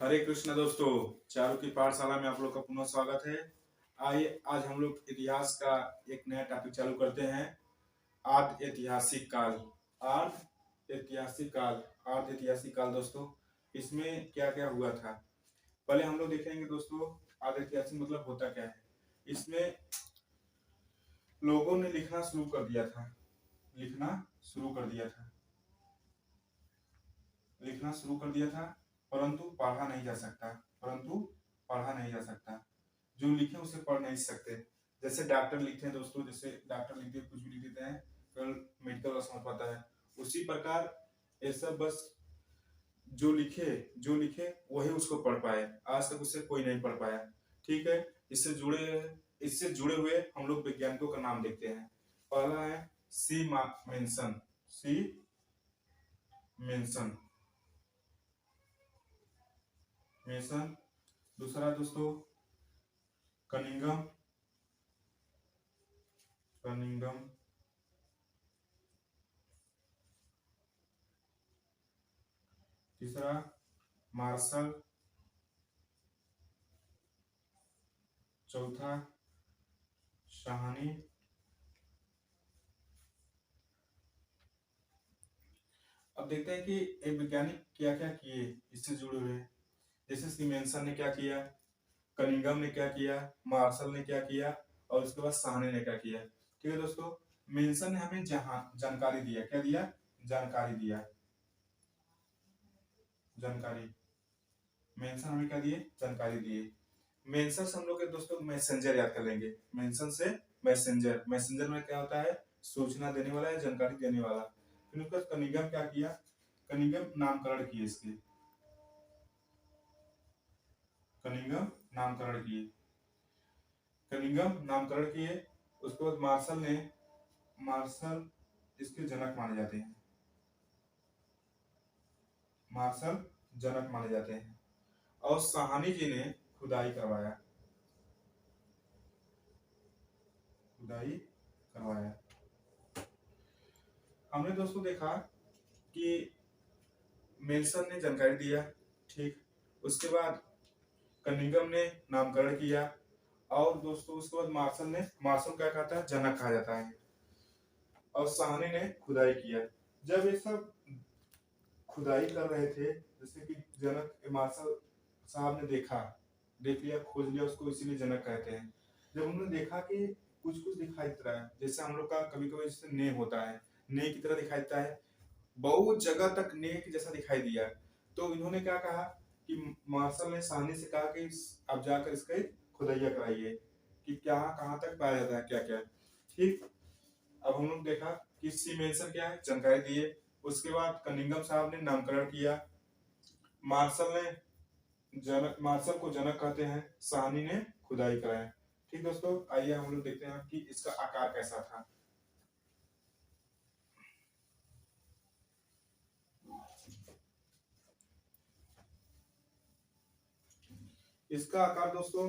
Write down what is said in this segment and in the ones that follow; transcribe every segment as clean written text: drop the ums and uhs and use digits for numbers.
हरे कृष्ण दोस्तों। चारों की पाठशाला में आप लोग का पुनः स्वागत है। आइए आज हम लोग इतिहास का एक नया टॉपिक चालू करते हैं। आद्य ऐतिहासिक काल। आद्य ऐतिहासिक काल। आद्य ऐतिहासिक काल दोस्तों, इसमें क्या क्या हुआ था पहले हम लोग देखेंगे दोस्तों। आद्य ऐतिहासिक मतलब होता क्या है। इसमें लोगों ने लिखना शुरू कर दिया था। लिखना शुरू कर दिया था। लिखना शुरू कर दिया था, परंतु पढ़ा नहीं जा सकता। परंतु पढ़ा नहीं जा सकता। जो लिखे उसे पढ़ नहीं सकते। जैसे डॉक्टर लिखते हैं दोस्तों, जैसे डॉक्टर लिखते हैं, कुछ भी लिख देते हैं, केवल मेडिकल वाला समझ पाता है। उसी प्रकार ये सब बस जो लिखे वही उसको पढ़ पाए। आज तक उससे कोई नहीं पढ़ पाया। ठीक है। इससे जुड़े हुए हम लोग वैज्ञानिकों का नाम देखते हैं। पहला है सी मेंशन। सी मेंशन मेंशन। दूसरा दोस्तों कनिंगम। कनिंगम। तीसरा मार्शल। चौथा शाहनी। अब देखते हैं कि एक वैज्ञानिक क्या क्या किए इससे जुड़े हुए। जैसे सीमेंसन ने क्या किया, कनिंगम ने क्या किया, मार्शल ने क्या किया, और उसके बाद साहनी ने क्या किया। ठीक है दोस्तों। मेंशन ने हमें जहां जानकारी दिया, क्या दिया, जानकारी दिया। जानकारी। मेंशन हमें क्या दिए, जानकारी दिए। मेंशन से हम लोग के दोस्तों मैसेंजर याद कर लेंगे। मेंशन से मैसेंजर। मैसेंजर में क्या होता है, सूचना देने वाला या जानकारी देने वाला। फिर उसके बाद कनिंगम क्या किया, कनिंगम नामकरण किए इसके। कनिंगम नामकरण किए। कनिंगम नामकरण किए। उसके बाद मार्शल इसके जनक माने जाते हैं। मार्शल जनक माने जाते हैं। और साहनी जी ने खुदाई करवाया। खुदाई करवाया। हमने दोस्तों देखा कि मेल्सन ने जानकारी दिया। ठीक। उसके बाद कनिंगम ने नामकरण किया। और दोस्तों उसके बाद मार्शल क्या कहता है, जनक कहा जाता है। और साहनी ने खुदाई किया। जब ये सब खुदाई कर रहे थे, जैसे कि जनक मार्शल साहब ने देख लिया, खोज लिया उसको, इसीलिए जनक कहते हैं। जब उन्होंने देखा कि कुछ कुछ दिखाई दे रहा है, जैसे हम लोग का कभी कभी जैसे ने होता है, ने की तरह दिखाई देता है, बहुत जगह तक ने के जैसा दिखाई दिया। तो इन्होंने क्या कहा कि मार्शल ने साहनी से कहा कि अब जाकर इसके खुदैया कराइए कि क्या कहाँ तक पाया जाता है, क्या क्या। ठीक। अब हम लोग देखा कि सी मेंशन क्या है, जानकारी दिए। उसके बाद कनिंगम साहब ने नामकरण किया। मार्शल ने मार्शल को जनक कहते हैं। साहनी ने खुदाई कराया। ठीक दोस्तों, आइए हम लोग देखते हैं कि इसका आकार कैसा था। इसका आकार दोस्तों,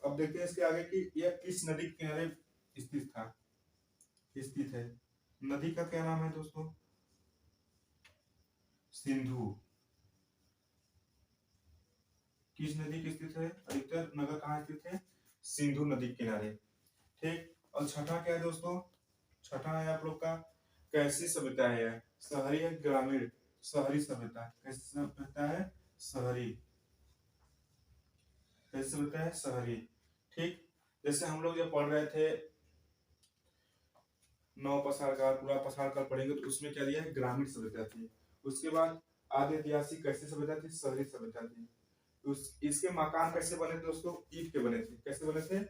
अब देखते हैं इसके आगे कि यह किस नदी के किनारे स्थित है। नदी का क्या नाम है दोस्तों, सिंधु। किस नदी की स्थित है, अधिकतर नगर कहाँ स्थित है, सिंधु नदी के किनारे। ठीक। और छठा क्या है दोस्तों, छठा है आप लोग का कैसी सभ्यता है। शहरी है ग्रामीण। शहरी सभ्यता। कैसी सभ्यता है, शहरी। कैसी सभ्यता है, शहरी। ठीक। जैसे हम लोग जब पढ़ रहे थे नौ पसार काल, पूरा पसार काल पढ़ेंगे तो उसमें क्या दिया है, ग्रामीण सभ्यता थी। उसके बाद आदि ऐतिहासिक कैसी सभ्यता थी, शहरी सभ्यता थी। इसके मकान कैसे बने थे दोस्तों, ईंट के बने थे। कैसे बने थे,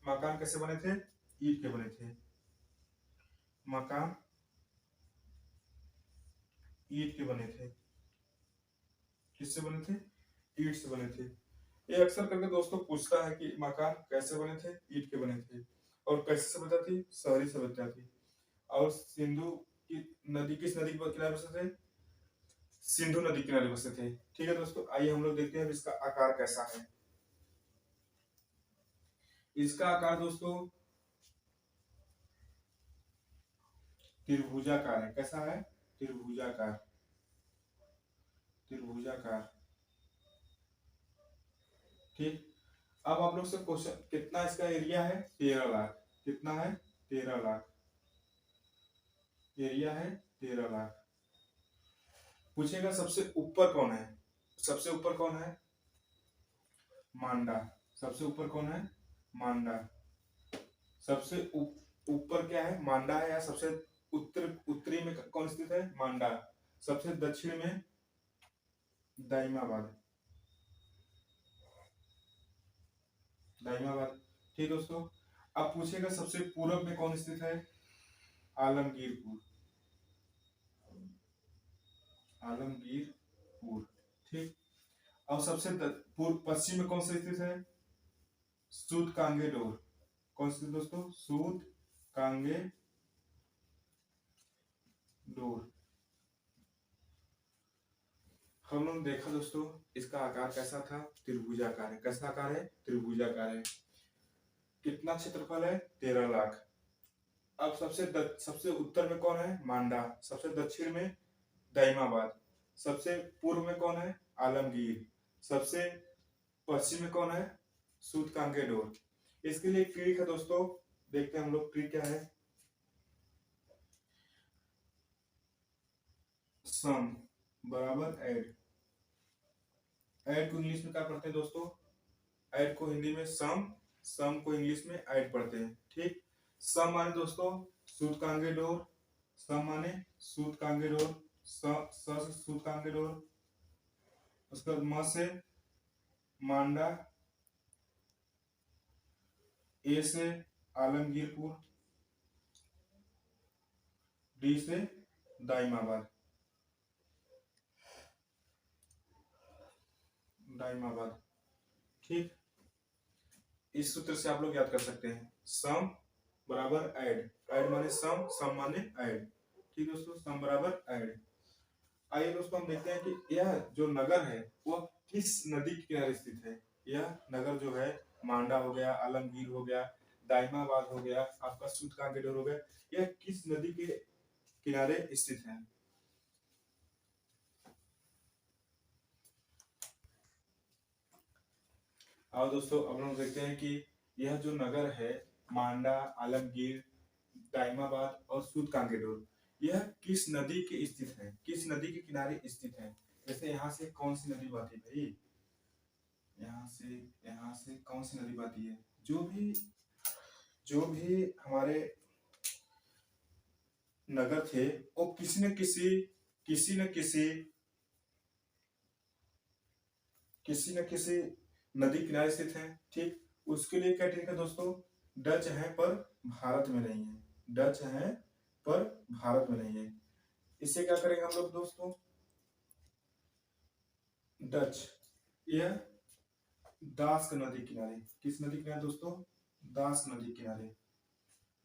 मकान कैसे बने थे, ईंट के बने थे। मकान ईंट के बने थे। किससे बने थे, ईंट से बने थे। ये अक्सर करके दोस्तों पूछता है कि मकान कैसे बने थे, ईंट के बने थे। और कैसी सभ्यता थी, शहरी सभ्यता थी। और सिंधु की नदी किस नदी के किनारे बसे थे, सिंधु नदी किनारे बसे थे। ठीक है दोस्तों, आइए हम लोग देखते हैं इसका आकार कैसा है। इसका आकार दोस्तों त्रिभुजाकार है। कैसा है, त्रिभुजाकार। त्रिभुजाकार। ठीक। अब आप लोग से क्वेश्चन, कितना इसका एरिया है? 13 लाख। कितना है? 13 लाख। एरिया है 13 लाख। पूछेगा सबसे ऊपर कौन है? सबसे ऊपर कौन है? मांडा। सबसे ऊपर कौन है? मांडा। सबसे ऊपर क्या है? मांडा है। या सबसे उत्तरी में कौन स्थित है? मांडा। सबसे दक्षिण में दाइमाबाद। दाइमाबाद। ठीक दोस्तों। अब पूछेगा सबसे पूरब में कौन स्थित है? आलमगीरपुर। आलमगीरपुर। ठीक। और सबसे पूर्व पश्चिम में कौन सा स्थित है? सूत कांगे डोर। कौन सी दोस्तों? सूत कांगे डोर। हम लोग देखा दोस्तों, इसका आकार कैसा था? त्रिभुजाकार है। कैसा आकार है? त्रिभुजाकार है। कितना क्षेत्रफल है? 13 लाख। अब सबसे उत्तर में कौन है? मांडा। सबसे दक्षिण में दाइमाबाद। सबसे पूर्व में कौन है? आलमगीर। सबसे पश्चिम में कौन है? सूत कांगे डोर। इसके लिए ट्रिक है दोस्तों, देखते हैं हम लोग ट्रिक क्या है। सम बराबर ऐड। ऐड को इंग्लिश में क्या पढ़ते हैं दोस्तों? ऐड को हिंदी में सम, सम को इंग्लिश में ऐड पढ़ते हैं। ठीक। सम माने दोस्तों सूत कांगे डोर। सम माने सूत कांगे डोर। स से सूत कांगे डोर। उसके बाद म से मांडा। ए से आलमगीरपुर। डी से दाइमाबाद। दाइमाबाद। ठीक। इस सूत्र से आप लोग याद कर सकते हैं, सम बराबर ऐड। ऐड माने सम, सम माने ऐड। ठीक दोस्तों, सम बराबर ऐड। आइए दोस्तों हम देखते हैं कि यह जो नगर है वह किस नदी के किनारे स्थित है। यह नगर जो है, मांडा हो गया, आलमगीर हो गया, दाइमाबाद हो गया, आपका सूत कांगे डोर हो गया, यह किस नदी के किनारे स्थित है? आओ दोस्तों अब हम देखते हैं कि यह जो नगर है, मांडा, आलमगीर, दाइमाबाद और सूत कांगे डोर, यह किस नदी के स्थित है? किस नदी के किनारे स्थित है? जैसे यहाँ से कौन सी नदी बहती है भाई? यहाँ से कौन सी नदी बहती है? जो भी हमारे नगर थे वो किसी न किसी नदी किनारे स्थित है। ठीक। उसके लिए क्या ट्रिक है दोस्तों? डच है पर भारत में नहीं है। डच है पर भारत में नहीं है। इससे क्या करेंगे हम लोग दोस्तों? डच, यह दास्क नदी किनारे। किस नदी किनारे दोस्तों? दास्क नदी किनारे।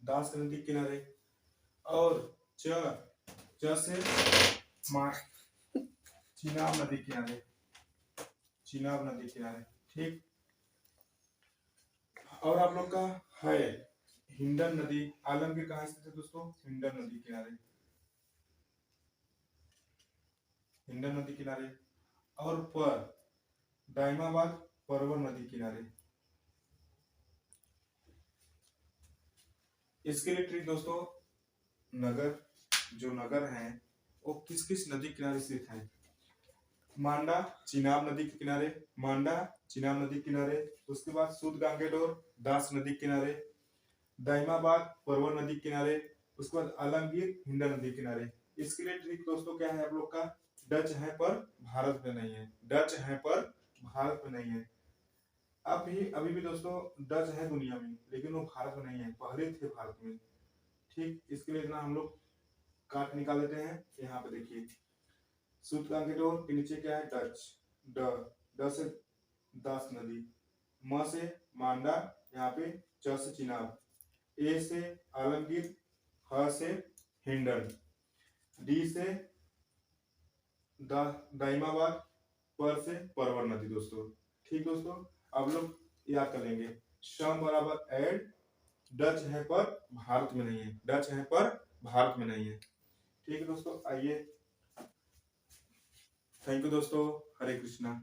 दास्क नदी किनारे। और च से चिनाब नदी किनारे। चिनाब नदी किनारे। ठीक। और आप लोग का है हिंडन नदी। आलमगीर कहाँ स्थित है दोस्तों? हिंडन नदी किनारे। हिंडन नदी किनारे। और पर दाइमाबाद परवर नदी किनारे। इसके लिए ट्रिक दोस्तों, नगर जो नगर है वो किस किस नदी किनारे स्थित है? मांडा चिनाब नदी के किनारे। मांडा चिनाब नदी किनारे। उसके बाद सूत गांगे डोर दास नदी किनारे। दाइमाबाद परवर नदी किनारे। उसके बाद आलमगीर हिंडा नदी किनारे। इसके लिए ट्रिक दोस्तों क्या है आप लोग का? डच है पर भारत में नहीं है। डच है पर भारत में नहीं है। अभी भी दोस्तों डच है दुनिया में, लेकिन वो भारत में नहीं है। पहले थे भारत में। ठीक। इसके लिए इतना हम लोग काट निकाल लेते हैं। यहाँ पे देखिए, सूत कांगे डोर के नीचे क्या है? डच। ड से दास नदी। म से मांडा, यहाँ पे च से चिनाब, ए से आलमगीर, ह से हिंडन, डी से दाइमाबाद, पर से परवर नदी दोस्तों। ठीक दोस्तों, अब लोग याद कर लेंगे, सम बराबर ऐड, डच है पर भारत में नहीं है। डच है पर भारत में नहीं है। ठीक है दोस्तों, आइए। थैंक यू दोस्तों। हरे कृष्णा।